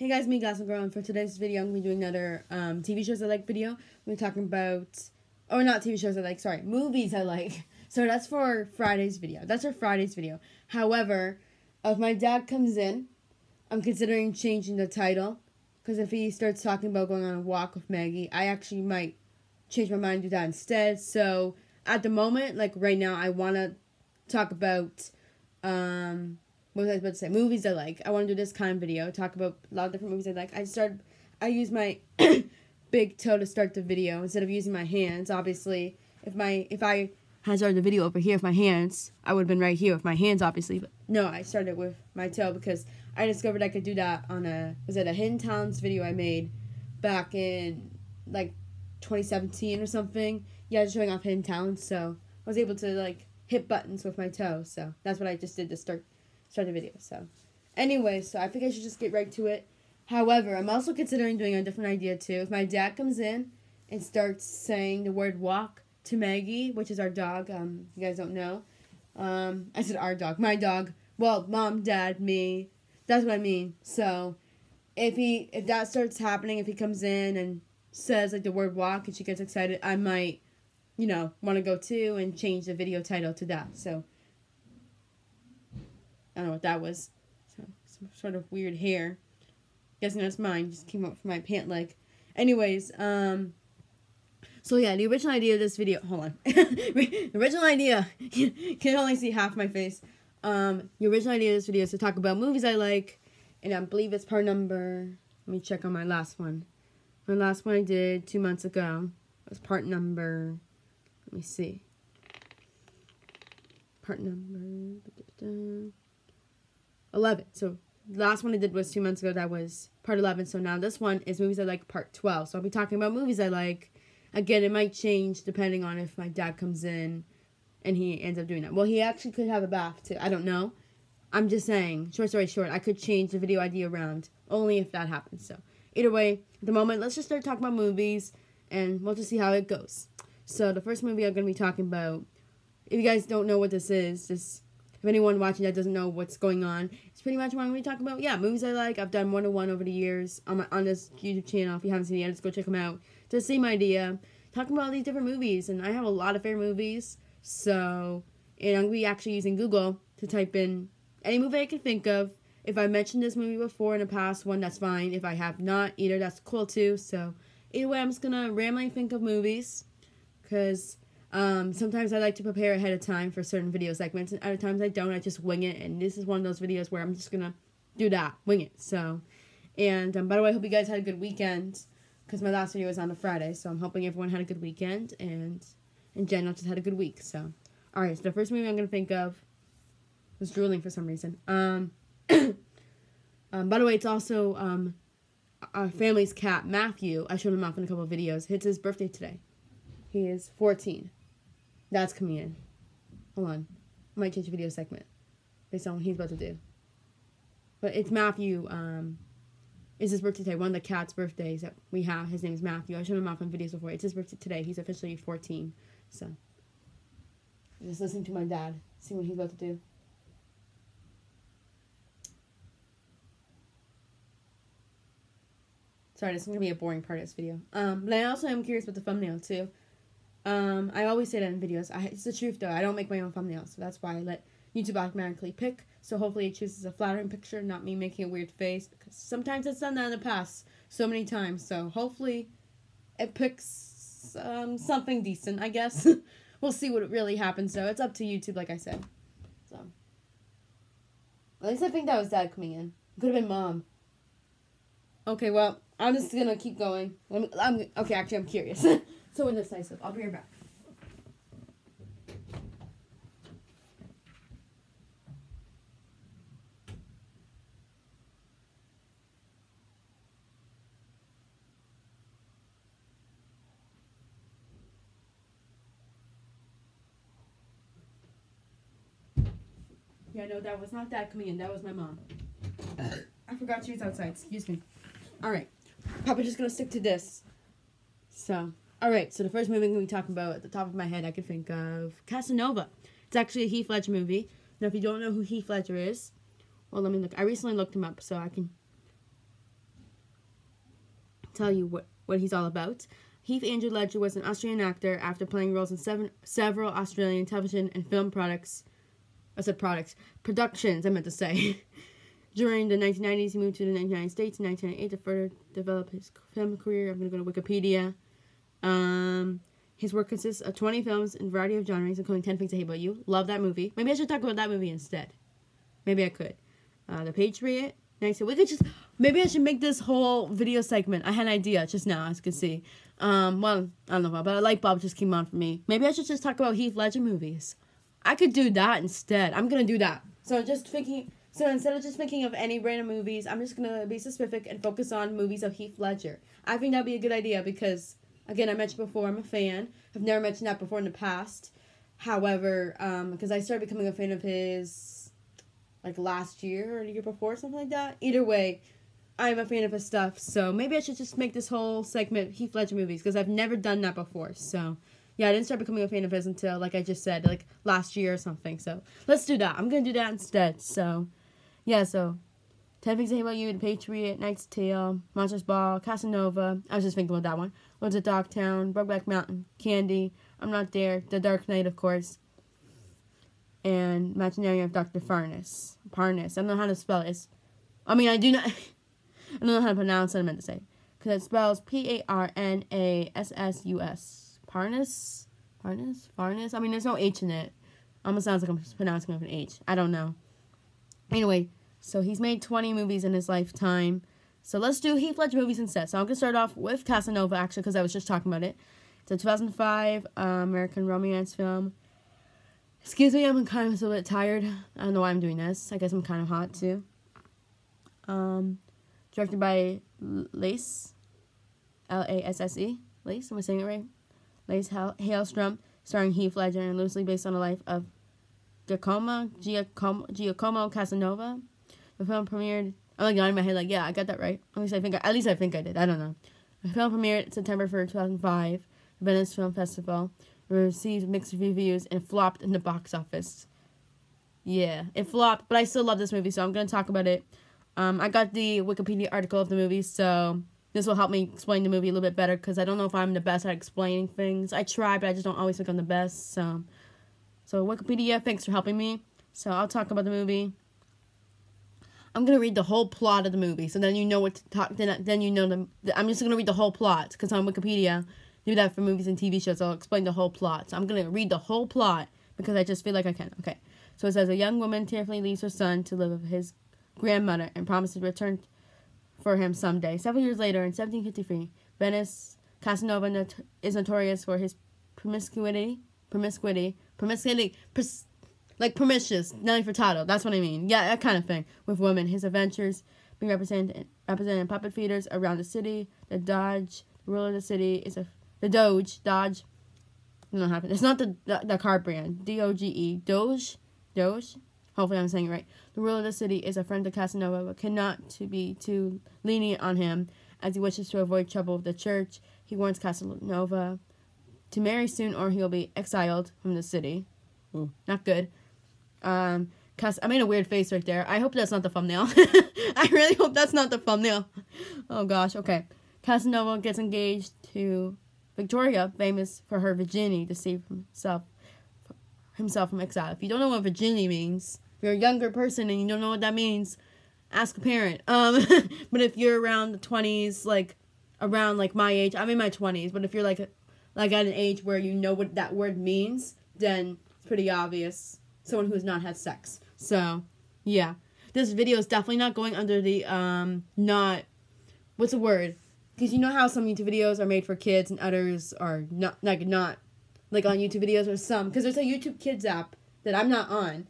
Hey guys, me Glass and Girl, and for today's video, I'm going to be doing another TV shows I like video. We're talking about, or not TV shows I like, sorry, movies I like. So that's for Friday's video. That's for Friday's video. However, if my dad comes in, I'm considering changing the title. Because if he starts talking about going on a walk with Maggie, I actually might change my mind and do that instead. So at the moment, like right now, I want to talk about, what was I about to say? Movies I like. I want to do this kind of video. Talk about a lot of different movies I like. I use my big toe to start the video instead of using my hands. Obviously, if I had started the video over here with my hands, I would have been right here with my hands, obviously. But no, I started with my toe because I discovered I could do that on a Hidden Talents video I made back in, like, 2017 or something. Yeah, just showing off Hidden Talents, so I was able to, like, hit buttons with my toe. So that's what I just did to start the video. So anyway, so I think I should just get right to it. However, I'm also considering doing a different idea too. If my dad comes in and starts saying the word walk to Maggie, which is our dog, you guys don't know. I said our dog. My dog. Well, mom, dad, me. That's what I mean. So if that starts happening, if he comes in and says like the word walk and she gets excited, I might, want to go too and change the video title to that. So I don't know what that was. Some sort of weird hair. Guessing that's mine. Just came up from my pant leg. Anyways, so yeah, the original idea of this video. Hold on. The original idea. You can only see half my face. The original idea of this video is to talk about movies I like, and I believe it's part number. Let me check on my last one. My last one I did 2 months ago was part number. Let me see. Part number 11. So the last one I did was 2 months ago. That was part 11. So now this one is movies I like part 12. So I'll be talking about movies I like. Again, it might change depending on if my dad comes in and he ends up doing that. Well, he actually could have a bath too. I don't know. I'm just saying, short story short, I could change the video idea around only if that happens. So either way, at the moment, let's just start talking about movies and we'll just see how it goes. So the first movie I'm going to be talking about, if you guys don't know what this is, just if anyone watching that doesn't know what's going on, it's pretty much what I'm going to be talking about. Yeah, movies I like. I've done more than one over the years on this YouTube channel. If you haven't seen it yet, just go check them out. It's the same idea. Talking about all these different movies. And I have a lot of favorite movies. So, and I'm going to be actually using Google to type in any movie I can think of. If I mentioned this movie before in a past one, that's fine. If I have not either, that's cool too. So, either way, I'm just going to randomly think of movies. Because sometimes I like to prepare ahead of time for certain video segments, and other times I don't. I just wing it, and this is one of those videos where I'm just gonna do that, wing it. So, and by the way, I hope you guys had a good weekend, because my last video was on a Friday, so I'm hoping everyone had a good weekend, and in general just had a good week. So, all right. So the first movie I'm gonna think of was drooling for some reason. By the way, it's also our family's cat Matthew. I showed him off in a couple of videos. It's his birthday today. He is 14. That's coming in. Hold on. I might change the video segment based on what he's about to do. But it's Matthew. It's his birthday today. One of the cat's birthdays that we have. His name is Matthew. I showed him off in videos before. It's his birthday today. He's officially 14. So, just listening to my dad. See what he's about to do. Sorry, this is going to be a boring part of this video. But I also am curious about the thumbnail, too. I always say that in videos. It's the truth, though. I don't make my own thumbnails, so that's why I let YouTube automatically pick. So hopefully it chooses a flattering picture, not me making a weird face, because sometimes it's done that in the past so many times. So hopefully it picks something decent, I guess. We'll see what really happens, though. It's up to YouTube, like I said. So at least I think that was Dad coming in. It could have been Mom. Okay, well, I'm just gonna keep going. Okay, actually, I'm curious. So indecisive. I'll be right back. Yeah, no, that was not Dad coming in. That was my mom. I forgot she was outside. Excuse me. All right. Probably just gonna stick to this. So. Alright, so the first movie I'm going to be talking about, at the top of my head, I could think of Casanova. It's actually a Heath Ledger movie. Now, if you don't know who Heath Ledger is, well, let me look. I recently looked him up, so I can tell you what he's all about. Heath Andrew Ledger was an Australian actor after playing roles in several Australian television and film productions, I meant to say. During the 1990s, he moved to the United States in 1998 to further develop his film career. I'm going to go to Wikipedia. His work consists of 20 films in a variety of genres, including 10 Things I Hate About You. Love that movie. Maybe I should talk about that movie instead. Maybe I could. The Patriot. Nice. Maybe I should make this whole video segment. I had an idea just now, as you can see. Well, I don't know about, but a light bulb just came on for me. Maybe I should just talk about Heath Ledger movies. I could do that instead. I'm going to do that. So instead of just thinking of any random movies, I'm just going to be specific and focus on movies of Heath Ledger. I think that'd be a good idea because, again, I mentioned before, I'm a fan. I've never mentioned that before in the past. However, because I started becoming a fan of his, like, last year or the year before, something like that. Either way, I'm a fan of his stuff. So maybe I should just make this whole segment Heath Ledger movies because I've never done that before. So, yeah, I didn't start becoming a fan of his until, like I just said, like, last year or something. So, let's do that. I'm going to do that instead. So, yeah, so 10 Things I Hate About You, The Patriot, Knight's Tale, Monsters Ball, Casanova. I was just thinking about that one. Lords of Dogtown, Brokeback Mountain, Candy, I'm Not There, The Dark Knight, of course, and Imaginary of Dr. Parness. I don't know how to spell it. I don't know how to pronounce it, I meant to say. Because it spells Parnassus. Parness? I mean, there's no H in it. Almost sounds like I'm pronouncing it with an H. I don't know. Anyway, so he's made 20 movies in his lifetime. So let's do Heath Ledger movies instead. So I'm going to start off with Casanova, actually, because I was just talking about it. It's a 2005 American romance film. Excuse me, I'm kind of a bit tired. I don't know why I'm doing this. I guess I'm kind of hot, too. Directed by Lasse. Lasse. Lasse, am I saying it right? Lasse Hallström, starring Heath Ledger and loosely based on the life of Giacomo Casanova. The film premiered. I'm like nodding my head, like, yeah, I got that right. At least I think I did. I don't know. The film premiered September 3rd, 2005, Venice Film Festival. It received mixed reviews and flopped in the box office. Yeah, it flopped, but I still love this movie, so I'm going to talk about it. I got the Wikipedia article of the movie, so this will help me explain the movie a little bit better, because I don't know if I'm the best at explaining things. I try, but I just don't always think I'm the best, so Wikipedia, thanks for helping me. So I'll talk about the movie. I'm going to read the whole plot of the movie, so then you know what to talk, then you know I'm just going to read the whole plot, because on Wikipedia, do that for movies and TV shows, I'll explain the whole plot. So I'm going to read the whole plot, because I just feel like I can. Okay, so it says, a young woman tearfully leaves her son to live with his grandmother, and promises to return for him someday. Several years later, in 1753, Venice, Casanova is notorious for his promiscuity, like promiscuous, Nelly Furtado, that's what I mean. Yeah, that kind of thing. With women, his adventures being represented in puppet theaters around the city. The ruler of the city is Doge. I don't know what happened. It's not the car brand. Doge. Doge. Hopefully I'm saying it right. The ruler of the city is a friend of Casanova, but cannot be too lenient on him, as he wishes to avoid trouble with the church. He warns Casanova to marry soon, or he'll be exiled from the city. Ooh, not good. I made a weird face right there. I hope that's not the thumbnail. I really hope that's not the thumbnail. Oh gosh, okay. Casanova gets engaged to Victoria, famous for her virginity, to save himself from exile. If you don't know what virginity means, if you're a younger person and you don't know what that means, ask a parent. But if you're around the 20s, around my age, I'm in my 20s, but if you're at an age where you know what that word means, then it's pretty obvious. Someone who has not had sex. So, yeah. This video is definitely not going under the, what's the word? Because you know how some YouTube videos are made for kids and others are not on YouTube videos, or some, because there's a YouTube Kids app that I'm not on,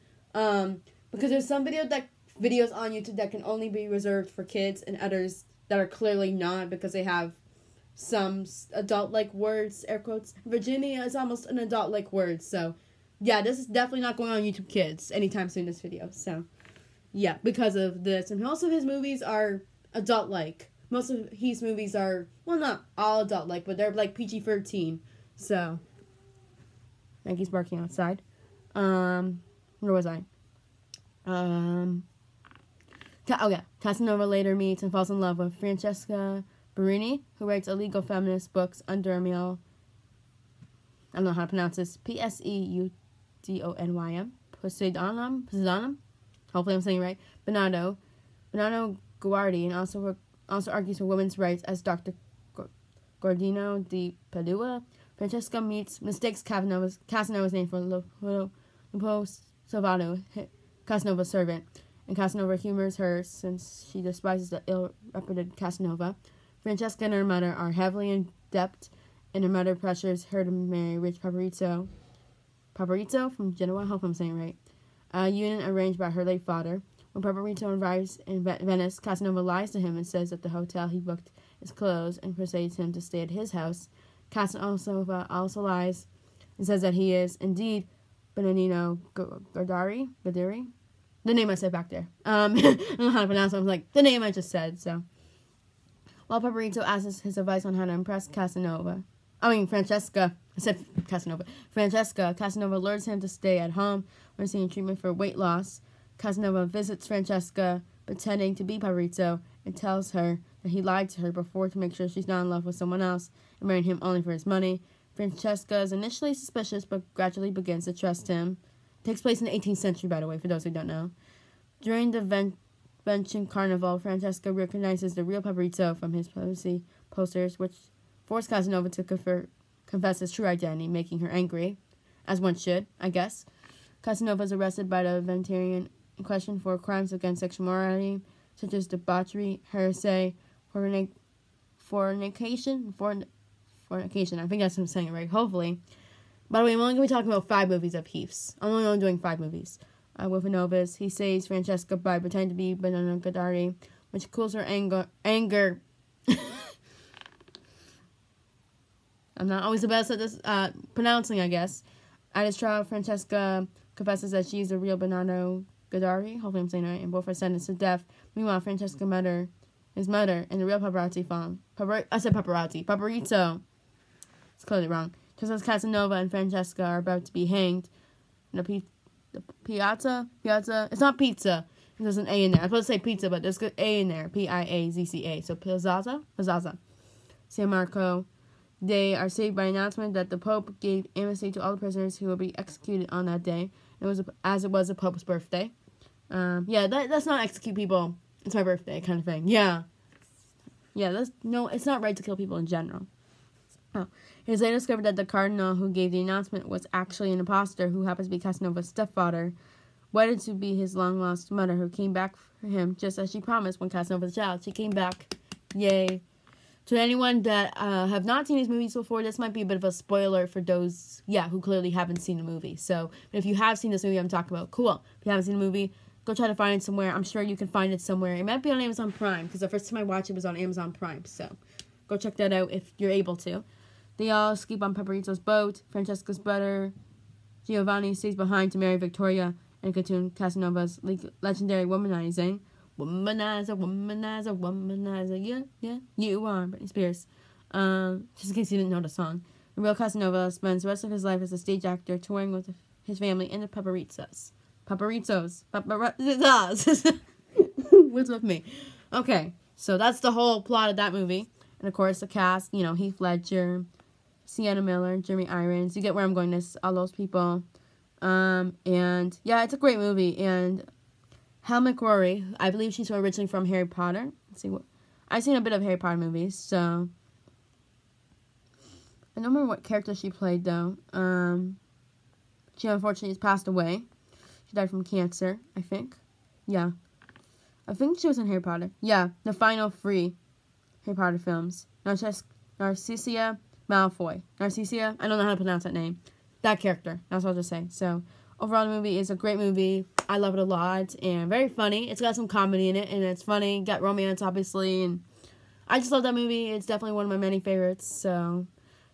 because there's some videos on YouTube that can only be reserved for kids, and others that are clearly not, because they have some adult-like words, air quotes. Virginia is almost an adult-like word, so, yeah, this is definitely not going on YouTube Kids anytime soon, this video, so, yeah, because of this, and most of his movies are adult-like. Most of his movies are, well, not all adult-like, but they're, PG-13, so... Maggie's barking outside. Where was I? Okay. Casanova later meets and falls in love with Francesca Barini, who writes illegal feminist books under a male, I don't know how to pronounce this, Pseudonym, pseudonym, hopefully I'm saying it right, Bernardo Guardi, and also argues for women's rights as Dr. Gordino di Padua. Francesca mistakes Casanova's name for Lupo Salvato, Casanova's servant, and Casanova humors her since she despises the ill-reputed Casanova. Francesca and her mother are heavily in debt, and her mother pressures her to marry rich Paparizzo from Genoa, I hope I'm saying it right, a union arranged by her late father. When Paparizzo arrives in Venice, Casanova lies to him and says that the hotel he booked is closed and persuades him to stay at his house. Casanova also lies and says that he is indeed Bernardino Gadari. The name I said back there. I don't know how to pronounce it. I was like, the name I just said, so. While Paparizzo asks his advice on how to impress Francesca. I said Casanova. Casanova lures him to stay at home when seeking treatment for weight loss. Casanova visits Francesca, pretending to be Paparizzo, and tells her that he lied to her before to make sure she's not in love with someone else and marrying him only for his money. Francesca is initially suspicious, but gradually begins to trust him. It takes place in the 18th century, by the way, for those who don't know. During the Venetian Carnival, Francesca recognizes the real Paparizzo from his publicity posters, which force Casanova to confess his true identity, making her angry, as one should, I guess. Casanova is arrested by the Venetian in question for crimes against sexual morality, such as debauchery, heresy, fornication. I think that's what I'm saying it right, hopefully. By the way, I'm only going to be talking about 5 movies of Heath's. I'm only doing 5 movies. With a novice, he saves Francesca by pretending to be Bernardo Gadari, which cools her anger. I'm not always the best at this pronouncing, I guess. At his trial, Francesca confesses that she's the real Bernardo Gadari. Hopefully I'm saying it right. And both are sentenced to death. Meanwhile, Francesca's mother, and the real paparazzi found. Paparizzo. It's clearly wrong. Just as Casanova and Francesca are about to be hanged, the piazza. It's not pizza. There's an A in there. I was supposed to say pizza, but there's an A in there. Piazza. So Piazza. San Marco. They are saved by an announcement that the Pope gave amnesty to all the prisoners who will be executed on that day. It was the Pope's birthday. That's not execute people. It's my birthday kind of thing. Yeah. It's not right to kill people in general. Oh. It is later discovered that the cardinal who gave the announcement was actually an imposter who happens to be Casanova's stepfather, wedded to be his long-lost mother, who came back for him just as she promised when Casanova was a child. She came back. Yay. To anyone that have not seen these movies before, this might be a bit of a spoiler for those, who clearly haven't seen the movie. So, if you have seen this movie I'm talking about, cool. If you haven't seen the movie, go try to find it somewhere. I'm sure you can find it somewhere. It might be on Amazon Prime, because the first time I watched it was on Amazon Prime. So, go check that out if you're able to. They all escape on Paparizzo's boat. Francesca's brother, Giovanni, stays behind to marry Victoria and continue Casanova's legendary womanizing. Womanizer, yeah, you are, Britney Spears. Just in case you didn't know the song. The real Casanova spends the rest of his life as a stage actor, touring with his family and the Paparizzos. What's with me? Okay, so that's the whole plot of that movie. And of course, the cast, Heath Ledger, Sienna Miller, Jeremy Irons. You get where I'm going, all those people. It's a great movie. And Hal McCrory, I believe she's originally from Harry Potter. Let's see I've seen a bit of Harry Potter movies, so I don't remember what character she played though. She unfortunately has passed away. She died from cancer, I think. Yeah. I think she was in Harry Potter. Yeah, the final 3 Harry Potter films. Narcissia Malfoy. Narcissia? I don't know how to pronounce that name. That character. That's what I'll just say. So, overall, the movie is a great movie. I love it a lot. And very funny. It's got some comedy in it. And it's funny. Got romance, obviously. And I just love that movie. It's definitely one of my many favorites. So,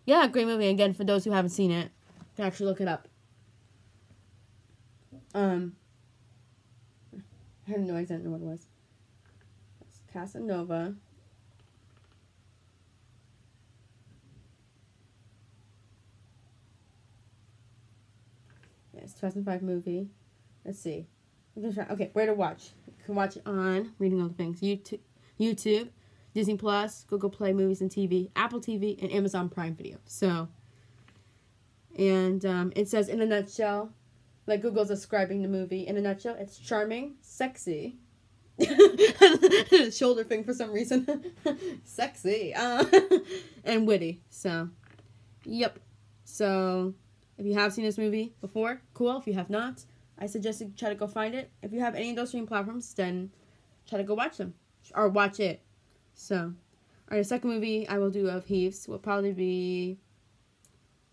yeah, great movie. Again, for those who haven't seen it, you can actually look it up. I have no idea what it was. It's Casanova. It's 2005 movie. Let's see. Okay, where to watch? You can watch it on Reading All the Things. YouTube. Disney Plus, Google Play Movies and TV, Apple TV, and Amazon Prime Video. So, and it says in a nutshell, like Google's describing the movie, in a nutshell, it's charming, sexy, shoulder thing for some reason, sexy, and witty. So, yep. So, if you have seen this movie before, cool. If you have not, I suggest you try to go find it. If you have any of those streaming platforms, then try to go watch them. Or watch it. So, alright, the second movie I will do of Heath's will probably be,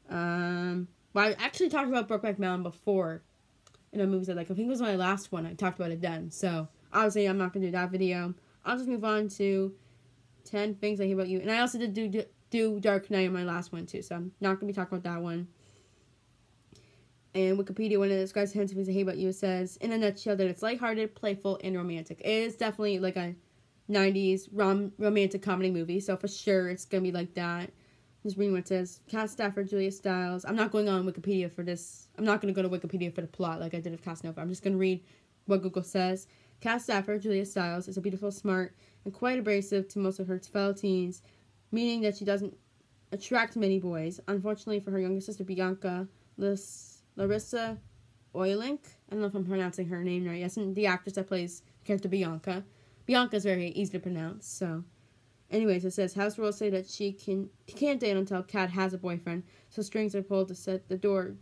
well, I actually talked about Brokeback Mountain before in the movies I like. I think it was my last one. I talked about it then. So, obviously, I'm not going to do that video. I'll just move on to 10 Things I Hate About You. And I also did do Dark Knight in my last one, too. So, I'm not going to be talking about that one. And Wikipedia, when it describes 10 Things I Hate About You, it says, in a nutshell, that it's lighthearted, playful, and romantic. It is definitely like a 90s romantic comedy movie, so for sure it's going to be like that. Just reading what it says. Kat Stafford, Julia Stiles. I'm not going on Wikipedia for this. I'm not going to go to Wikipedia for the plot like I did with Casanova. I'm just going to read what Google says. Kat Stafford, Julia Stiles, is a beautiful, smart, and quite abrasive to most of her fellow teens, meaning that she doesn't attract many boys. Unfortunately for her younger sister, Bianca, Larissa Oilink. I don't know if I'm pronouncing her name right. Yes, and the actress that plays the character Bianca. Bianca's very easy to pronounce, so. Anyways, it says, house rules say that she can't date until Kat has a boyfriend, so strings are pulled to set the door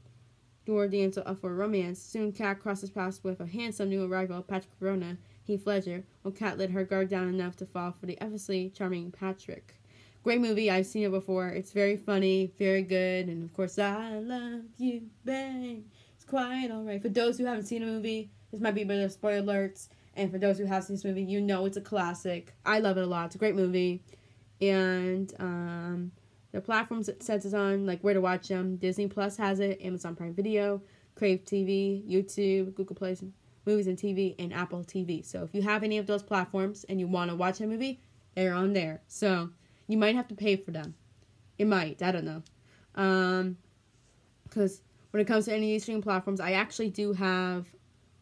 damsel up for romance. Soon, Kat crosses paths with a handsome new arrival, Patrick Verona, Heath Ledger, when Kat let her guard down enough to fall for the effortlessly charming Patrick. Great movie. I've seen it before. It's very funny, very good, and of course, I love you, babe. It's quite alright. For those who haven't seen the movie, this might be a bit of spoiler alerts. And for those who have seen this movie, you know it's a classic. I love it a lot. It's a great movie. And the platforms it says it's on, like where to watch them, Disney Plus has it, Amazon Prime Video, Crave TV, YouTube, Google Play Movies and TV, and Apple TV. So if you have any of those platforms and you want to watch a movie, they're on there. So you might have to pay for them. It might. I don't know. Because when it comes to any of these streaming platforms, I actually do have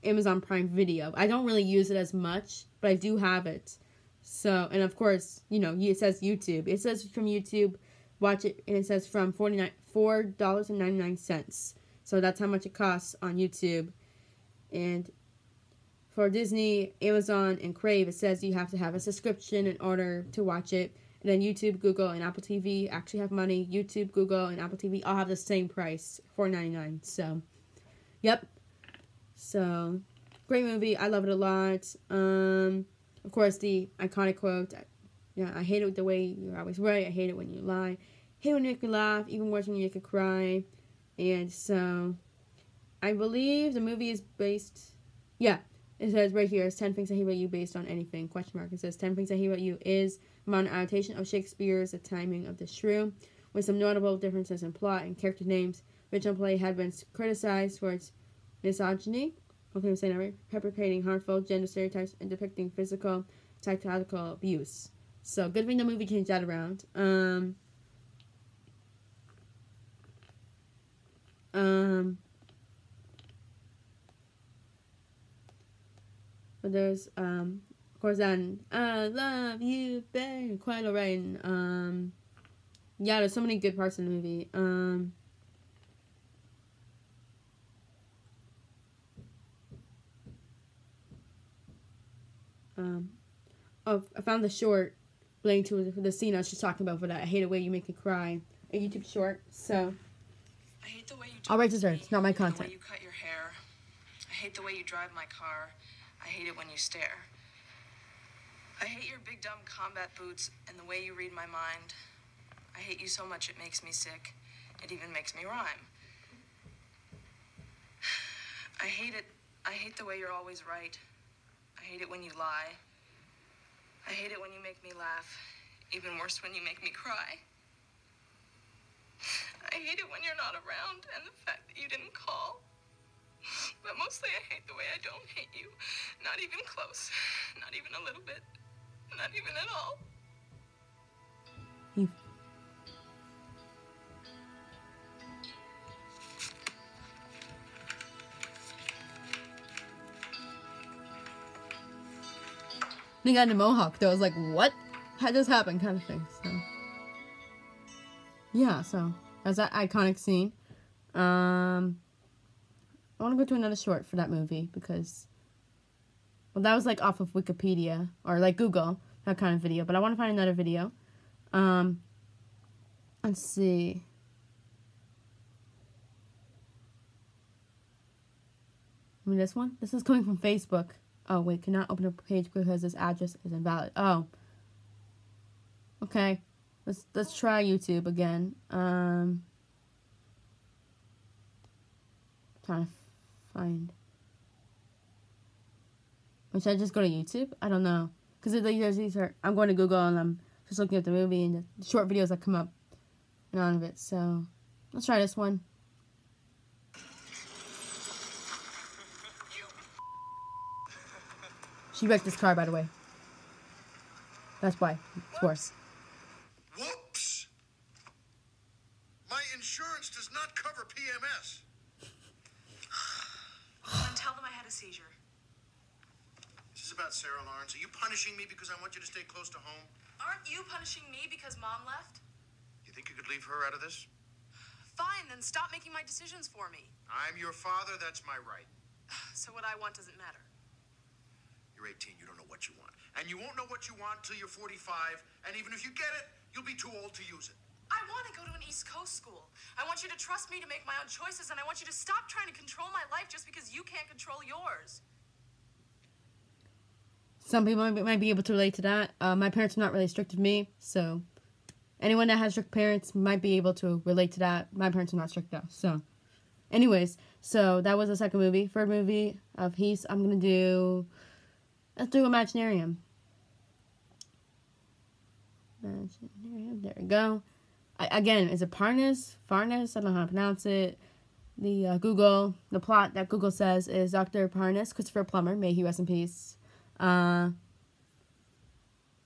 Amazon Prime Video. I don't really use it as much, but I do have it. So, and of course, you know, it says YouTube. It says from YouTube, watch it, and it says from $4.99. So that's how much it costs on YouTube. And for Disney, Amazon, and Crave, it says you have to have a subscription in order to watch it. And then YouTube, Google, and Apple TV actually have money. YouTube, Google, and Apple TV all have the same price, $4.99. So, yep. So, great movie. I love it a lot. Of course, the iconic quote, I hate it the way you're always right. I hate it when you lie. I hate when you make me laugh, even worse when you make me cry. And so, I believe the movie is based, it says right here, it's 10 Things I Hate About You based on anything, question mark. It says 10 Things I Hate About You is a modern adaptation of Shakespeare's The Taming of the Shrew, with some notable differences in plot and character names. Original play had been criticized for its misogyny, hopefully I'm saying that right, perpetrating harmful gender stereotypes and depicting physical, psychological abuse. So, good thing the movie changed that around. But there's, of course, then, I love you, babe, quite alright, and, there's so many good parts in the movie. I found the short relating to the scene I was just talking about for that. I hate the way you make me cry. A YouTube short. So, I hate the way you I'll write dessert. It's not my the content. way you cut your hair. I hate the way you drive my car. I hate it when you stare. I hate your big dumb combat boots and the way you read my mind. I hate you so much it makes me sick. It even makes me rhyme. I hate it. I hate the way you're always right. I hate it when you lie. I hate it when you make me laugh. Even worse when you make me cry. I hate it when you're not around and the fact that you didn't call. But mostly I hate the way I don't hate you. Not even close. Not even a little bit. Not even at all. They got the mohawk though. I was like, what? had this happen kind of thing. So yeah, so that's that iconic scene. I want to go to another short for that movie because, well, that was like off of Wikipedia or like Google, that kind of video. But I want to find another video. Let's see. I mean, this one? This is coming from Facebook. Oh, wait, cannot open a page because this address is invalid. Oh. Okay. Let's try YouTube again. Trying to find. Should I just go to YouTube? I don't know. Because these are, I'm going to Google and I'm just looking at the movie and the short videos that come up and all of it. So, let's try this one. She wrecked this car, by the way. That's why. It's worse. Whoops! My insurance does not cover PMS. Then tell them I had a seizure. This is about Sarah Lawrence. Are you punishing me because I want you to stay close to home? Aren't you punishing me because Mom left? You think you could leave her out of this? Fine, then stop making my decisions for me. I'm your father, that's my right. So what I want doesn't matter. You're 18, you don't know what you want. And you won't know what you want till you're 45, and even if you get it, you'll be too old to use it. I want to go to an East Coast school. I want you to trust me to make my own choices, and I want you to stop trying to control my life just because you can't control yours. Some people might be able to relate to that. My parents are not really strict with me, so anyone that has strict parents might be able to relate to that. My parents are not strict though. So, anyways, so that was the second movie. Third movie of Heist. I'm gonna do. Let's do Imaginarium. Imaginarium. There we go. Again, is it Parnas? Farnas? I don't know how to pronounce it. The plot that Google says is Dr. Parnas, Christopher Plummer, may he rest in peace. The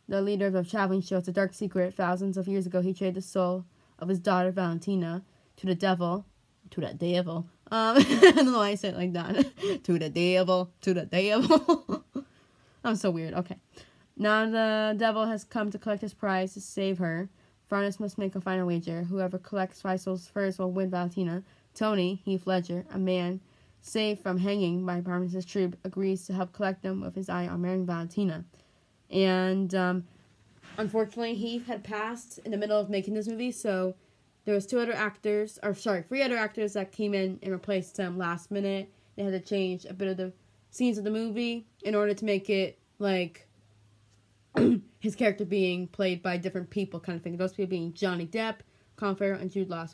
leader of a traveling show. It's a dark secret. Thousands of years ago, he traded the soul of his daughter, Valentina, to the devil. To the devil. I don't know why I said it like that. To the devil. To the devil. I'm so weird. Okay. Now the devil has come to collect his prize to save her. Farnas must make a final wager. Whoever collects 5 souls first will win Valentina. Tony, Heath Ledger, a man saved from hanging by Parnas' troop, agrees to help collect them with his eye on marrying Valentina. And unfortunately, Heath had passed in the middle of making this movie, so there was 3 other actors that came in and replaced him last minute. They had to change a bit of the scenes of the movie in order to make it like his character being played by different people kind of thing. Those people being Johnny Depp, Colin Farrell, and Jude Law,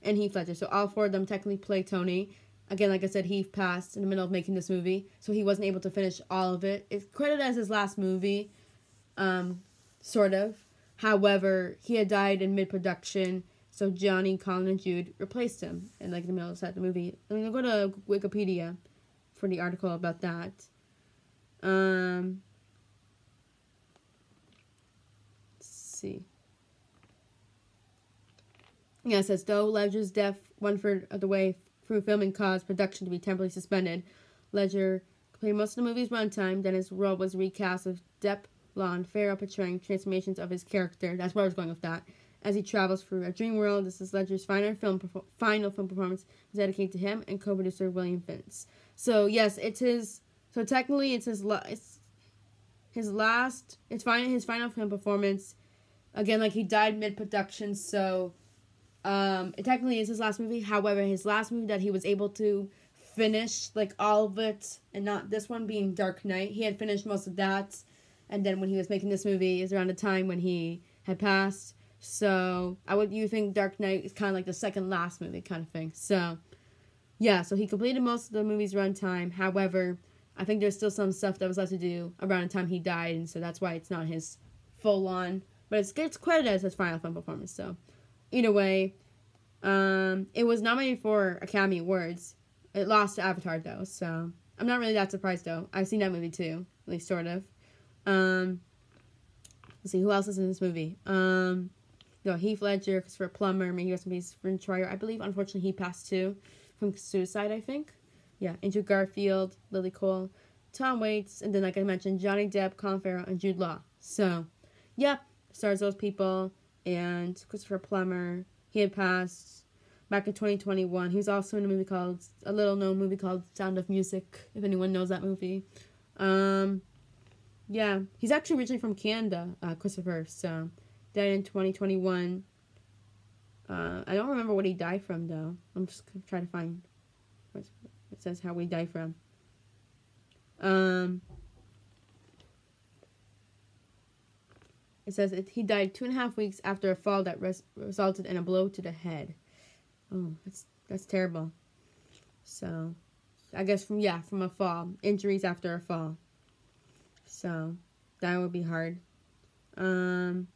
and Heath Ledger. So all 4 of them technically play Tony. Again, like I said, Heath passed in the middle of making this movie, so he wasn't able to finish all of it. It's credited as his last movie, sort of. However, he had died in mid-production, so Johnny, Colin, and Jude replaced him in like the middle of the movie. I'm gonna go to Wikipedia for the article about that. Let's see. Yeah, it says, though Ledger's death 1/3 of the way through filming caused production to be temporarily suspended, Ledger completed most of the movie's runtime. Then his role was recast with Depp, Law, and Farrell portraying transformations of his character. That's where I was going with that. As he travels through a dream world, this is Ledger's final film performance dedicated to him and co-producer William Vince. So yes, it's his. So technically, it's his final film performance. Again, like he died mid-production, so it technically is his last movie. However, his last movie that he was able to finish like all of it, and not this one being Dark Knight. He had finished most of that, and then when he was making this movie is around the time when he had passed. So you think Dark Knight is kind of like the second last movie kind of thing. So yeah, so he completed most of the movie's runtime. However, I think there's still some stuff that was left to do around the time he died, and so that's why it's not his full on. But it's credited as his final film performance. So either way, it was nominated for Academy Awards. It lost to Avatar though, so I'm not really that surprised though. I've seen that movie too, at least sort of. Let's see who else is in this movie. Heath Ledger, Christopher Plummer, may he rest in peace, Vern Troyer. I believe, unfortunately, he passed too from suicide. I think. Yeah, Andrew Garfield, Lily Cole, Tom Waits, and then like I mentioned, Johnny Depp, Colin Farrell, and Jude Law. So, yeah. stars those people, and Christopher Plummer. He had passed back in 2021. He was also in a little known movie called Sound of Music, if anyone knows that movie. Yeah, he's actually originally from Canada, Christopher, so died in 2021. I don't remember what he died from, though. I'm just going to try to find what it says how he died from. It says he died 2.5 weeks after a fall that resulted in a blow to the head. Oh, that's terrible. So, I guess from a fall. Injuries after a fall. So, that would be hard. Vern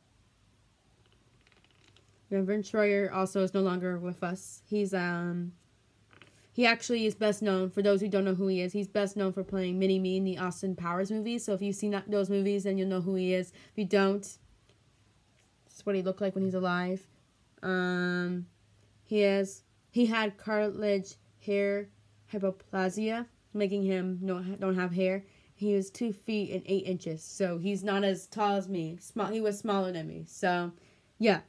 Troyer also is no longer with us. He actually is best known, for those who don't know who he is, he's best known for playing Mini-Me in the Austin Powers movies. So if you've seen those movies, then you'll know who he is. If you don't, this is what he looked like when he's alive. He had cartilage hair hypoplasia, making him don't have hair. He was 2 feet and 8 inches, so he's not as tall as me. He was smaller than me. So, yeah.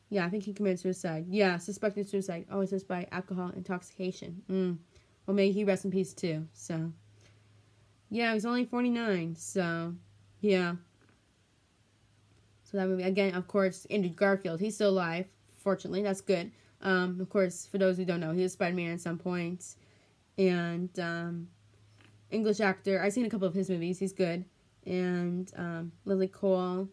Yeah, I think he committed suicide. Yeah, suspected suicide. Oh, it says by alcohol intoxication. Well, may he rest in peace, too. So, yeah, he's only 49. So, yeah. So, that movie. Again, of course, Andrew Garfield. He's still alive. Fortunately, that's good. Of course, for those who don't know, he was Spider-Man at some point. And, English actor. I've seen a couple of his movies. He's good. And, Lily Cole.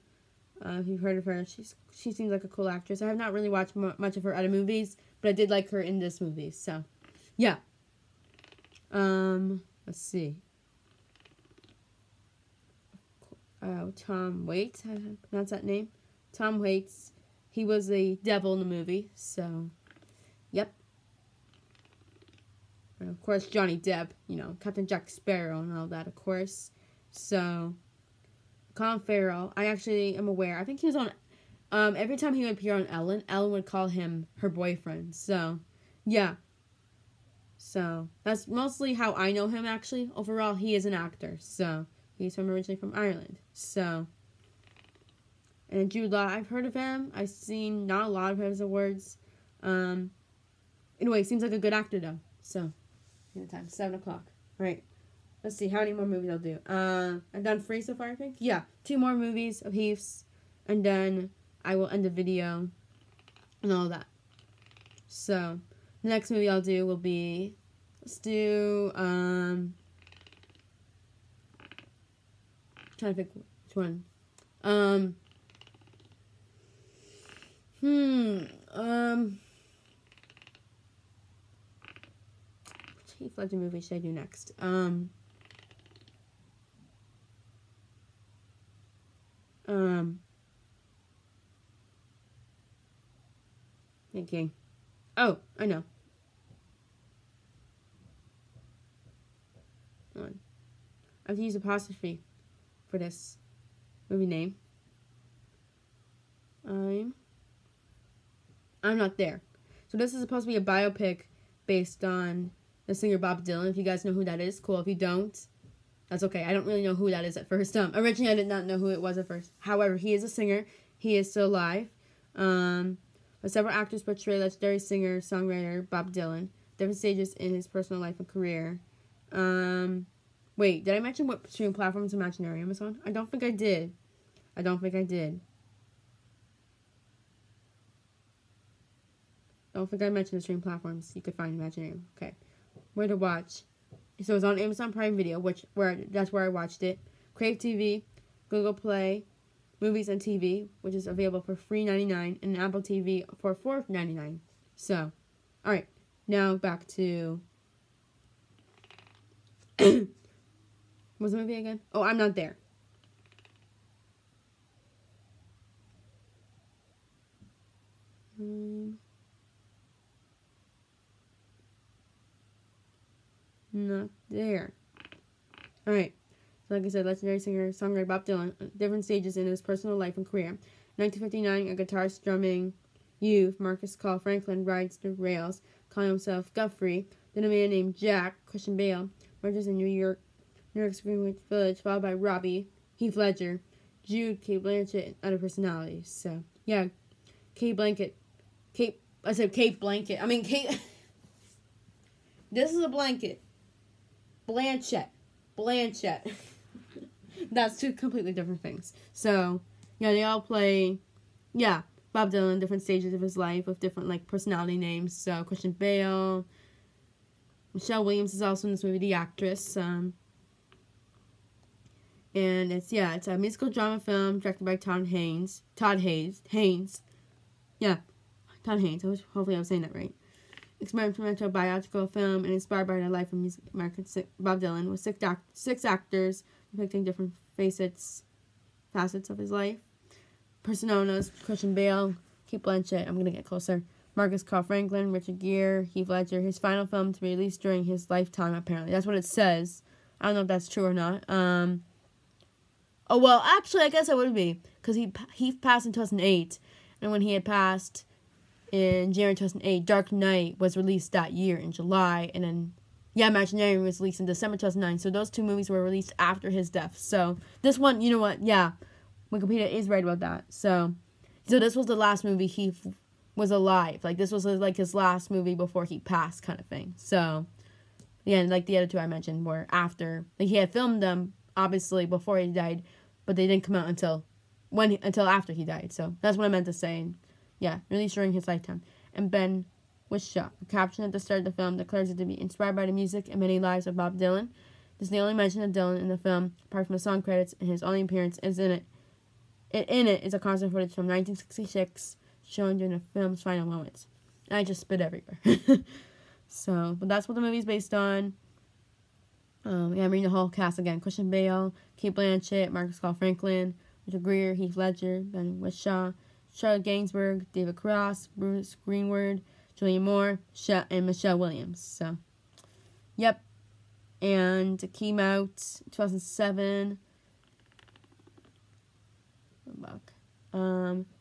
If you've heard of her, she seems like a cool actress. I have not really watched much of her other movies, but I did like her in this movie. So, yeah. Let's see. Tom Waits, how do I pronounce that name? Tom Waits. He was the devil in the movie. So, yep. And of course, Johnny Depp. Captain Jack Sparrow and all that, of course. So, Colin Farrell, I actually am aware. I think he was on, every time he would appear on Ellen would call him her boyfriend. So, yeah. So, that's mostly how I know him, actually. Overall, he is an actor. So, he's originally from Ireland. So, and Jude Law, I've heard of him. I've seen not a lot of his awards. Anyway, seems like a good actor, though. So, the time, 7 o'clock. All right. Let's see how many more movies I'll do. I've done 3 so far, I think. Yeah, 2 more movies of Heath's, and then I will end the video and all that. So, the next movie I'll do will be, let's do, trying to pick which one. Which Heath Ledger movie should I do next? Thinking. Oh, I know. Hold on. I have to use apostrophe for this movie name. I'm Not There. So this is supposed to be a biopic based on the singer Bob Dylan. If you guys know who that is, cool. If you don't, that's okay. I don't really know who that is at first. Originally, I did not know who it was at first. However, he is a singer. He is still alive. But several actors portray legendary singer, songwriter Bob Dylan. Different stages in his personal life and career. Wait, did I mention what streaming platforms Imaginarium is on? I don't think I did. I don't think I mentioned the streaming platforms you could find Imaginarium. Okay. Where to watch. So it's on Amazon Prime Video, that's where I watched it. Crave TV, Google Play, Movies and TV, which is available for $3.99, and Apple TV for $4.99. So, alright. Now back to what's the movie again? Oh, I'm Not There. Not There. Alright. So like I said, legendary singer, songwriter Bob Dylan, different stages in his personal life and career. 1959, a guitar strumming youth, Marcus Call Franklin, rides the rails, calling himself Guthrie. Then a man named Jack, Christian Bale, merges in New York New York's Greenwich Village, followed by Robbie, Heath Ledger, Jude, Kate Blanchett, and other personalities. So, yeah, Kate Blanchett. I said Kate Blanchett. I mean, Kate. This is a blanket. Blanchett. That's two completely different things. So, yeah, they all play, Bob Dylan, different stages of his life with different, like, personality names. So, Christian Bale. Michelle Williams is also in this movie, the actress. And it's a musical drama film directed by Todd Haynes. Yeah, Todd Haynes. Hopefully I'm saying that right. Experimental biographical film and inspired by the life of American Bob Dylan, with six actors depicting different facets of his life. Personas: Christian Bale, Kate Blanchett. I'm gonna get closer. Marcus Carl Franklin, Richard Gere, Heath Ledger. His final film to be released during his lifetime. Apparently, that's what it says. I don't know if that's true or not. Oh well, actually, I guess it would be because he passed in 2008, and when he had passed in January 2008, Dark Knight was released that year in July, and then, Imaginarium was released in December 2009, so those two movies were released after his death. So, this one, you know what, Wikipedia is right about that. So this was the last movie he was alive. Like, this was, like, his last movie before he passed kind of thing. So, and like the other two I mentioned were after. Like, he had filmed them, obviously, before he died, but they didn't come out until after he died. So, that's what I meant to say. Released during his lifetime. And Ben Whishaw, a caption at the start of the film, declares it to be inspired by the music and many lives of Bob Dylan. This is the only mention of Dylan in the film, apart from the song credits, and his only appearance is in it. In it is a concert footage from 1966, shown during the film's final moments. And I just spit everywhere. But that's what the movie's based on. I'm reading the whole cast again. Christian Bale, Kate Blanchett, Marcus Carl Franklin, Richard Gere, Heath Ledger, Ben Whishaw, Charlotte Gainsbourg, David Cross, Bruce Greenwood, Julianne Moore, and Michelle Williams. So, and it came out 2007.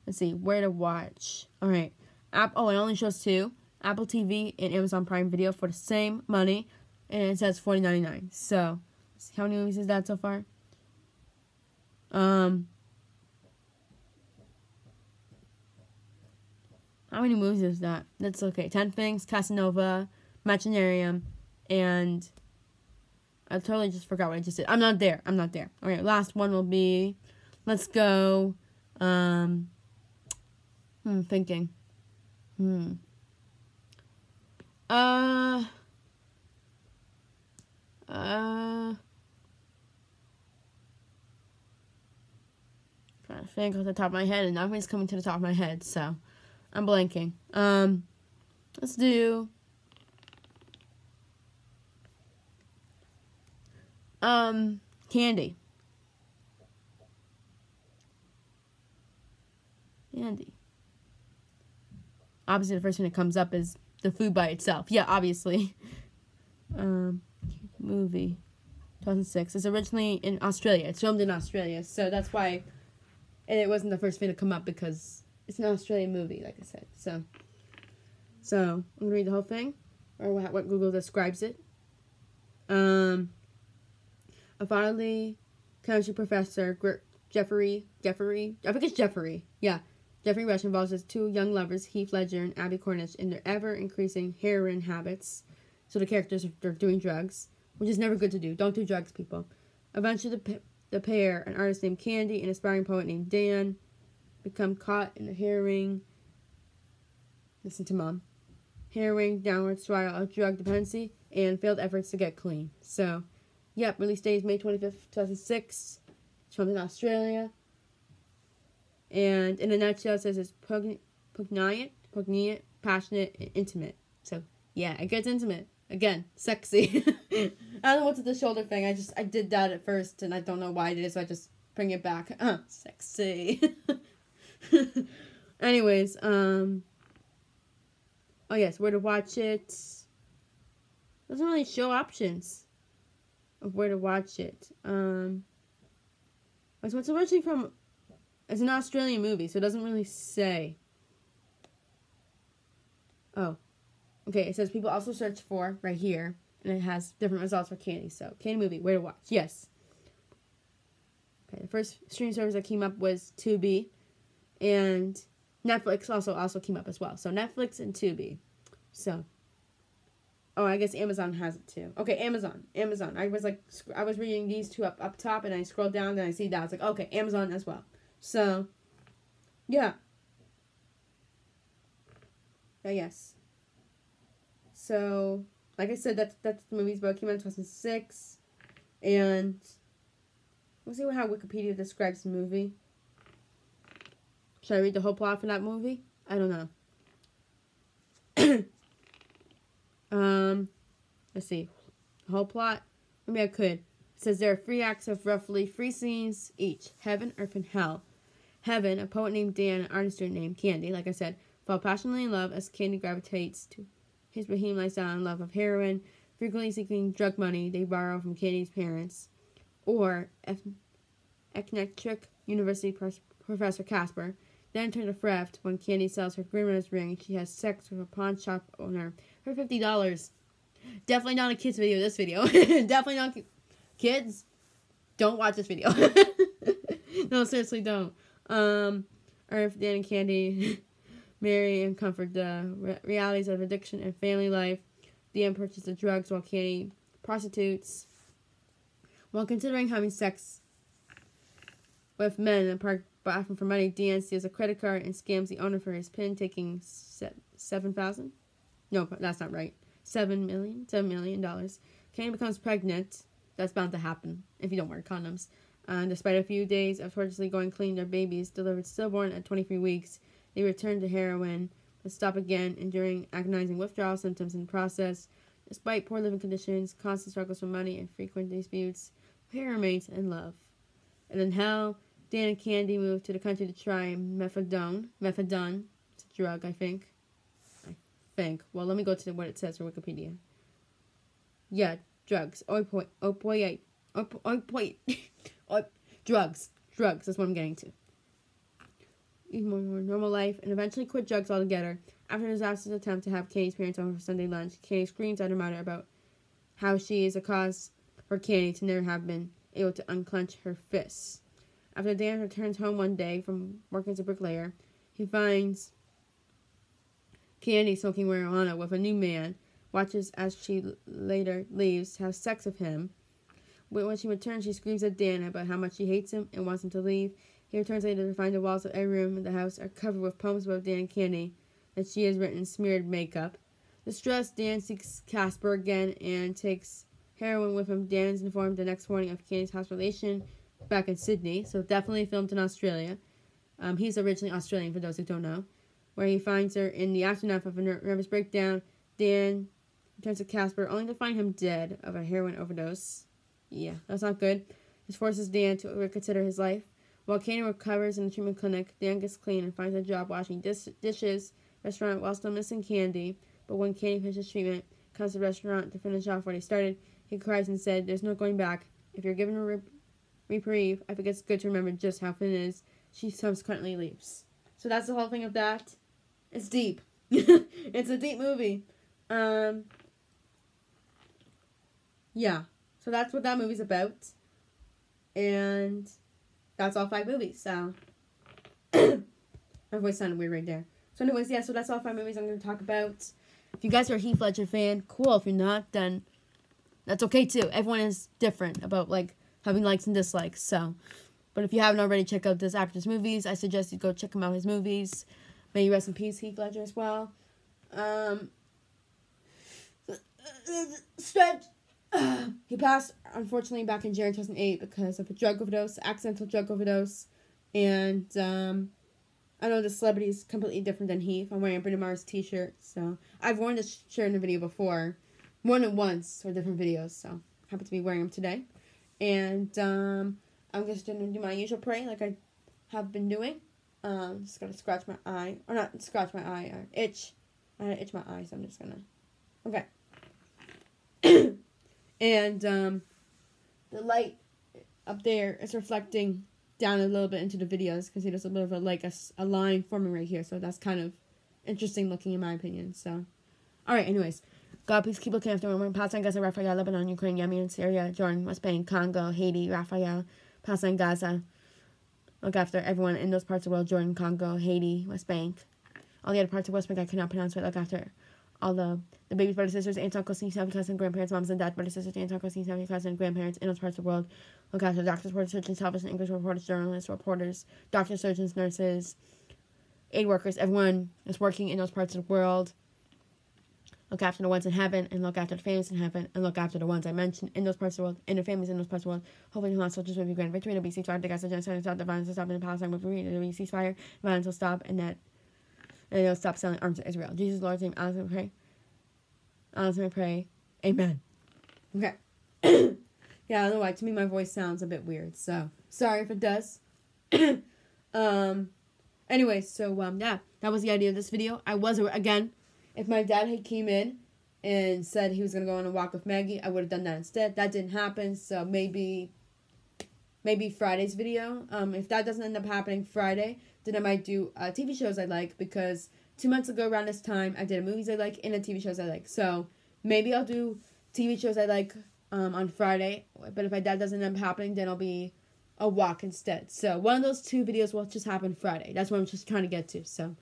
Let's see, where to watch. All right, it only shows two: Apple TV and Amazon Prime Video for the same money, and it says $40.99. So, let's see, how many movies is that so far? How many movies is that? That's okay. 10 Things, Casanova, Machinarium, and I totally just forgot what I just did. I'm not there. Alright, last one will be, let's go, thinking. Trying to think off the top of my head, and nothing's coming to the top of my head, so I'm blanking. Let's do Candy. Obviously, the first thing that comes up is the food by itself. Yeah, obviously. Movie 2006. It's originally in Australia. It's filmed in Australia, so that's why it wasn't the first thing to come up, because it's an Australian movie, like I said. So I'm going to read the whole thing, or what Google describes it. A fatherly chemistry professor, Jeffrey Rush, involves his two young lovers, Heath Ledger and Abby Cornish, in their ever-increasing heroin habits. So the characters are doing drugs, which is never good to do. Don't do drugs, people. Eventually, the pair, an artist named Candy and an aspiring poet named Dan, become caught in the harrowing, listen to mom, harrowing downward spiral of drug dependency and failed efforts to get clean. So, release date is May 25th, 2006. It's filmed in Australia. And in a nutshell, it says it's poignant, passionate, and intimate. So, it gets intimate. Again, sexy. I don't know what's with the shoulder thing. I did that at first, and I don't know why I did it, so I just bring it back. Sexy. Anyways, where to watch it. Doesn't really show options of where to watch it. It's originally from, it's an Australian movie, so it doesn't really say. Oh. Okay, it says people also search for, right here, And it has different results for Candy. So, Candy movie, where to watch? Yes. Okay, the first streaming service that came up was Tubi. And Netflix also came up as well. So, Netflix and Tubi. So, oh, I guess Amazon has it too. Okay, Amazon. I was reading these two up top, and I scrolled down, and I see that. It's like, okay, Amazon as well. So, yeah. Yes. So, like I said, that's the movie's about. It came out in 2006. And let's see how Wikipedia describes the movie. Should I read the whole plot for that movie? I don't know. Let's see. The whole plot? Maybe I could. It says there are 3 acts of roughly 3 scenes each. Heaven, Earth, and Hell. Heaven, a poet named Dan and an artist named Candy, like I said, fall passionately in love as Candy gravitates to his bohemian lifestyle and love of heroin, frequently seeking drug money they borrow from Candy's parents. Or eccentric university professor Casper then turns to theft when Candy sells her grandmother's ring. She has sex with a pawn shop owner for $50. Definitely not a kids video, this video. Definitely not kids. Don't watch this video. No, seriously, don't. Earth, Dan, and Candy marry and comfort the realities of addiction and family life. Dan purchases drugs while Candy prostitutes. While considering having sex with men in a park bathroom for money, Dan steals a credit card and scams the owner for his PIN, taking $7,000. No, that's not right. $7 million. Candy becomes pregnant. That's bound to happen if you don't wear condoms. Despite a few days of tortuously going clean, their baby is delivered stillborn at 23 weeks. They return to heroin, but stop again, enduring agonizing withdrawal symptoms in the process. Despite poor living conditions, constant struggles for money, and frequent disputes, Harry remains in love. And in Hell, Dan and Candy move to the country to try methadone. Methadone. It's a drug, I think. Well, let me go to what it says for Wikipedia. Yeah, drugs. Drugs. That's what I'm getting to. Even more normal life, and eventually quit drugs altogether. After a disastrous attempt to have Candy's parents over for Sunday lunch, Candy screams at her mother about how she is a cause for Candy to never have been able to unclench her fists. After Dan returns home one day from working as a bricklayer, he finds Candy smoking marijuana with a new man, watches as she later leaves to have sex with him. When she returns, she screams at Dan about how much she hates him and wants him to leave. He returns later to find the walls of every room in the house are covered with poems about Dan and Candy that she has written in smeared makeup. Distressed, Dan seeks Casper again and takes heroin with him. Dan is informed the next morning of Candy's hospitalization back in Sydney, so definitely filmed in Australia. He's originally Australian, for those who don't know, where he finds her in the aftermath of a nervous breakdown. Dan returns to Casper, only to find him dead of a heroin overdose. Yeah, that's not good. This forces Dan to reconsider his life. While Candy recovers in the treatment clinic, Dan gets clean and finds a job washing dishes restaurant while still missing Candy. But when Candy finishes treatment, comes to the restaurant to finish off what he started, he cries and said, "There's no going back. If you're given a reprieve, I think it's good to remember just how thin it is." She subsequently leaves. So that's the whole thing of that. It's deep. It's a deep movie. Yeah. So that's what that movie's about. And that's all 5 movies. So my voice sounded weird right there. So anyways, yeah, so that's all 5 movies I'm going to talk about. If you guys are a Heath Ledger fan, cool. If you're not, then that's okay too. Everyone is different about like having likes and dislikes. So, but if you haven't already checked out this actor's movies, I suggest you go check him out, his movies. May you rest in peace, Heath Ledger, as well. Stretch. He passed, unfortunately, back in January 2008 because of a drug overdose, accidental drug overdose. And I know the celebrity is completely different than Heath. I'm wearing a Bruno Mars t-shirt, so I've worn this shirt in a video before, more than once for different videos. So I happen to be wearing them today, and I'm just gonna do my usual praying like I have been doing. Just gonna scratch my eye, or not scratch my eye, or itch. I itch my eye, so I'm just gonna. Okay. And the light up there is reflecting down a little bit into the videos because there's a bit of a line forming right here, so that's kind of interesting looking in my opinion. So, all right. Anyways, God, please keep looking after everyone. Palestine, Gaza, Raphael, Lebanon, Ukraine, Yemen, Syria, Jordan, West Bank, Congo, Haiti, Raphael, Palestine, Gaza. Look after everyone in those parts of the world. Jordan, Congo, Haiti, West Bank. All the other parts of West Bank I cannot pronounce, but look after all the babies, brothers, sisters, aunts, uncles, nieces, nephews, cousins, grandparents, moms and dads, brothers, sisters, aunts, uncles, nieces, nephews, cousins, grandparents in those parts of the world. Look after doctors, reporters, surgeons, television, English reporters, journalists, reporters, doctors, surgeons, nurses, aid workers, everyone that's working in those parts of the world. Look after the ones in heaven, and look after the families in heaven, and look after the ones I mentioned in those parts of the world, and their families in those parts of the world. Hopefully, the Hamas soldiers will be granted victory. There'll be ceasefire. The Gaza genocide will stop. The violence will stop in Palestine. Will be there'll be ceasefire. Violence will stop, and they'll stop selling arms to Israel. Jesus, Lord's name, Alice, I pray. Alice, I pray. Amen. Okay. Yeah, I don't know why. To me, my voice sounds a bit weird, so sorry if it does. Anyway, so yeah, that was the idea of this video. I was again. If my dad had came in and said he was going to go on a walk with Maggie, I would have done that instead. That didn't happen, so maybe Friday's video. If that doesn't end up happening Friday, then I might do TV shows I like, because 2 months ago around this time, I did a movies I like and a TV shows I like. So maybe I'll do TV shows I like on Friday, but if my dad doesn't end up happening, then I'll be a walk instead. So one of those two videos will just happen Friday. That's what I'm just trying to get to, so...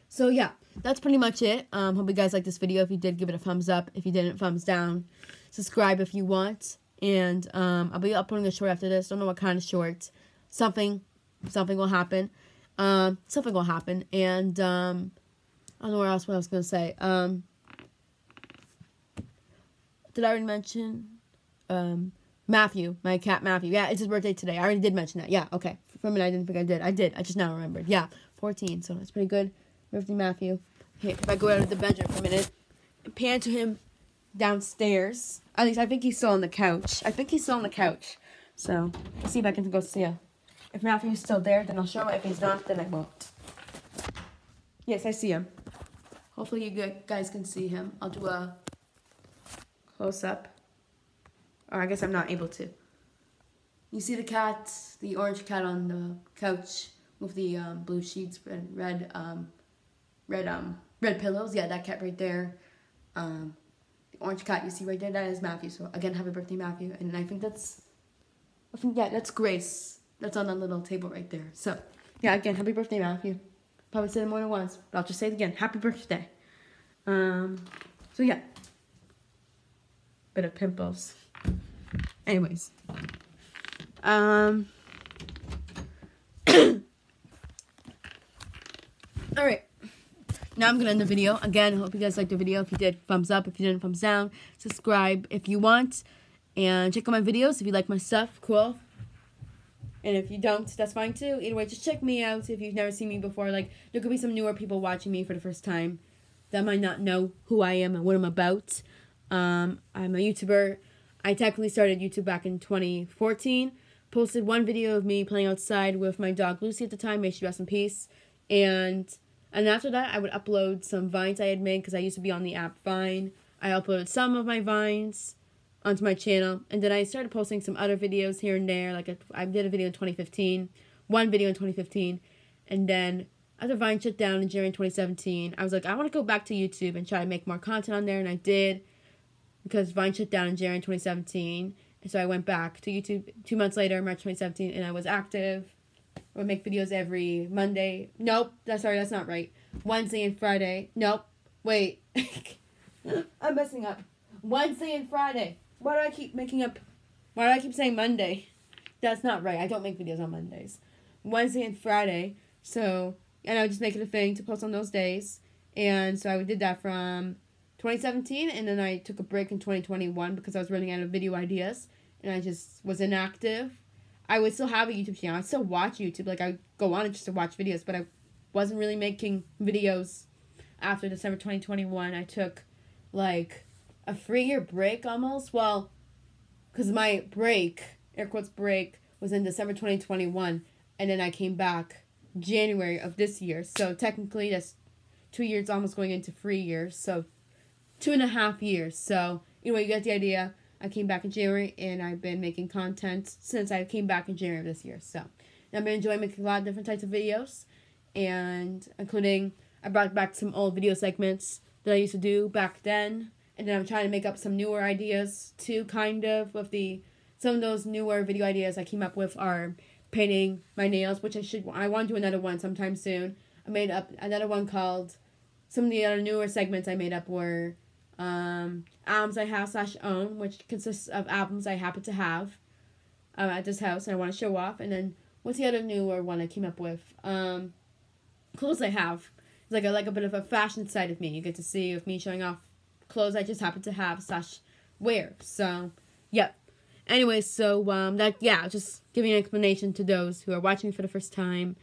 So, yeah, that's pretty much it. Hope you guys liked this video. If you did, give it a thumbs up. If you didn't, thumbs down. Subscribe if you want. And I'll be uploading a short after this. Don't know what kind of short. Something will happen. Something will happen. And I don't know what I was going to say. Did I already mention? Matthew, my cat Matthew. Yeah, it's his birthday today. I already did mention that. Yeah, okay. For a minute, I didn't think I did. I did. I just now remembered. Yeah, 14. So that's pretty good. Birthday Matthew. Okay, if I go out of the bedroom for a minute and pan to him downstairs. At least I think he's still on the couch. So, let's see if I can go see him. If Matthew's still there, then I'll show him. If he's not, then I won't. Yes, I see him. Hopefully you guys can see him. I'll do a close-up. Or I guess I'm not able to. You see the cat, the orange cat on the couch with the blue sheets and red pillows. Yeah, that cat right there. The orange cat you see right there, that is Matthew. So again, happy birthday, Matthew. And I think that's Grace. That's on that little table right there. So yeah, again, happy birthday, Matthew. Probably said it more than once, but I'll just say it again. Happy birthday. So yeah. Bit of pimples. Anyways. Alright. Now I'm going to end the video. Again, I hope you guys liked the video. If you did, thumbs up. If you didn't, thumbs down. Subscribe if you want. And check out my videos if you like my stuff. Cool. And if you don't, that's fine too. Either way, just check me out if you've never seen me before. Like, there could be some newer people watching me for the first time that might not know who I am and what I'm about. I'm a YouTuber. I technically started YouTube back in 2014. Posted one video of me playing outside with my dog Lucy at the time. May she rest in peace. And after that, I would upload some Vines I had made because I used to be on the app Vine. I uploaded some of my Vines onto my channel. And then I started posting some other videos here and there. Like I did a video in 2015. One video in 2015. And then after Vine shut down in January 2017, I was like, I want to go back to YouTube and try to make more content on there. And I did, because Vine shut down in January 2017. And so I went back to YouTube 2 months later, March 2017, and I was active. I would make videos every Monday. Nope, that's not right. Wednesday and Friday. Nope, wait. I'm messing up. Wednesday and Friday. Why do I keep saying Monday? That's not right. I don't make videos on Mondays. Wednesday and Friday. So, and I would just make it a thing to post on those days. And so I did that from 2017, and then I took a break in 2021 because I was running out of video ideas, and I just was inactive. I would still have a YouTube channel. I still watch YouTube. Like, I go on it just to watch videos, but I wasn't really making videos after December 2021. I took, like, a 3-year break almost. Well, because my break, air quotes break, was in December 2021, and then I came back January of this year. So, technically, that's 2 years, almost going into 3 years. So, 2.5 years. So, anyway, you get the idea. I came back in January, and I've been making content since I came back in January of this year. So, I've been enjoying making a lot of different types of videos, and including, I brought back some old video segments that I used to do back then. And then I'm trying to make up some newer ideas too, kind of, with some of those newer video ideas I came up with are painting my nails, which I want to do another one sometime soon. I made up another one called, some of the other newer segments I made up were albums I have / own, which consists of albums I happen to have at this house and I want to show off. And then what's the other newer one I came up with? Clothes I have. It's like a bit of a fashion side of me. You get to see of me showing off clothes I just happen to have / wear. So, yep. Anyway, so just giving an explanation to those who are watching me for the first time.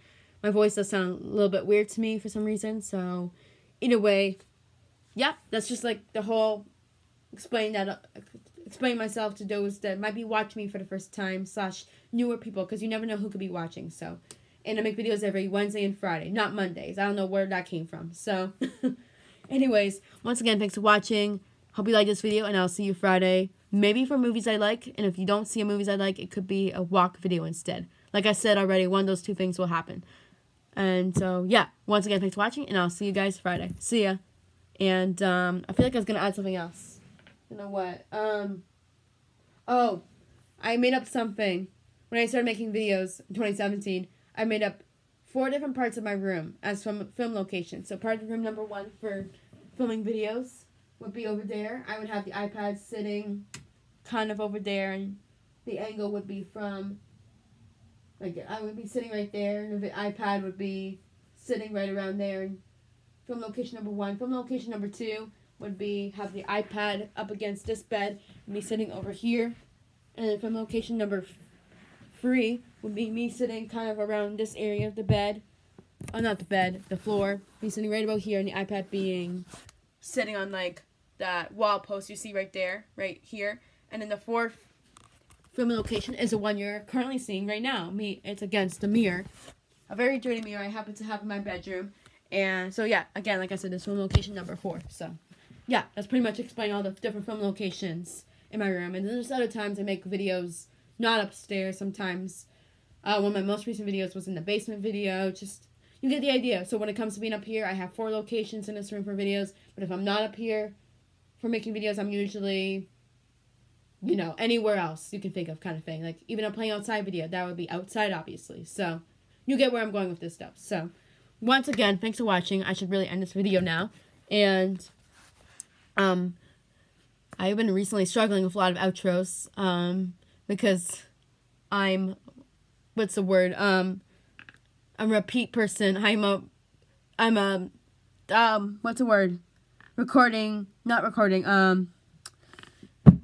My voice does sound a little bit weird to me for some reason, so either way, yeah, that's just like the whole explain myself to those that might be watching me for the first time / newer people, because you never know who could be watching. So, and I make videos every Wednesday and Friday, not Mondays. I don't know where that came from. So, anyways, once again, thanks for watching. Hope you like this video, and I'll see you Friday. Maybe for movies I like, and if you don't see a movies I like, it could be a walk video instead. Like I said already, one of those two things will happen. And so, yeah, once again, thanks for watching, and I'll see you guys Friday. See ya. And I feel like I was going to add something else. You know what? Oh, I made up something. When I started making videos in 2017, I made up 4 different parts of my room as film locations. So part of room number 1 for filming videos would be over there. I would have the iPad sitting kind of over there, and the angle would be from, like, I would be sitting right there, and the iPad would be sitting right around there. And film location number 1. Film location number 2 would be have the iPad up against this bed and me sitting over here. And then film location number 3 would be me sitting kind of around this area of the bed. Oh, not the bed, the floor. Me sitting right about here, and the iPad being sitting on, like, that wall post you see right there, right here. And then the 4th filming location is the one you're currently seeing right now. It's against the mirror. A very dirty mirror I happen to have in my bedroom. And so, yeah, again, like I said, this film location number 4. So, yeah, that's pretty much explaining all the different film locations in my room. And then there's other times I make videos not upstairs. Sometimes one of my most recent videos was in the basement video. Just, you get the idea. So when it comes to being up here, I have 4 locations in this room for videos. But if I'm not up here for making videos, I'm usually, you know, anywhere else you can think of, kind of thing. Like, even a playing outside video, that would be outside, obviously. So, you get where I'm going with this stuff. So, once again, thanks for watching. I should really end this video now. And, I've been recently struggling with a lot of outros, because I'm, what's the word, I'm a repeat person. What's the word? Not recording,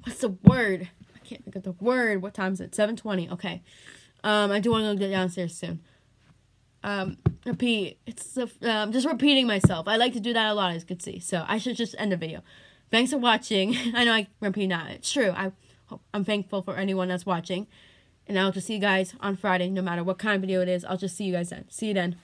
what's the word? I can't think of the word. What time is it? 7:20. Okay. I do want to go downstairs soon. Repeat. It's just repeating myself. I like to do that a lot, as you can see. So I should just end the video. Thanks for watching. I know I repeat that. It's true. I'm thankful for anyone that's watching. And I'll just see you guys on Friday, no matter what kind of video it is. I'll just see you guys then. See you then.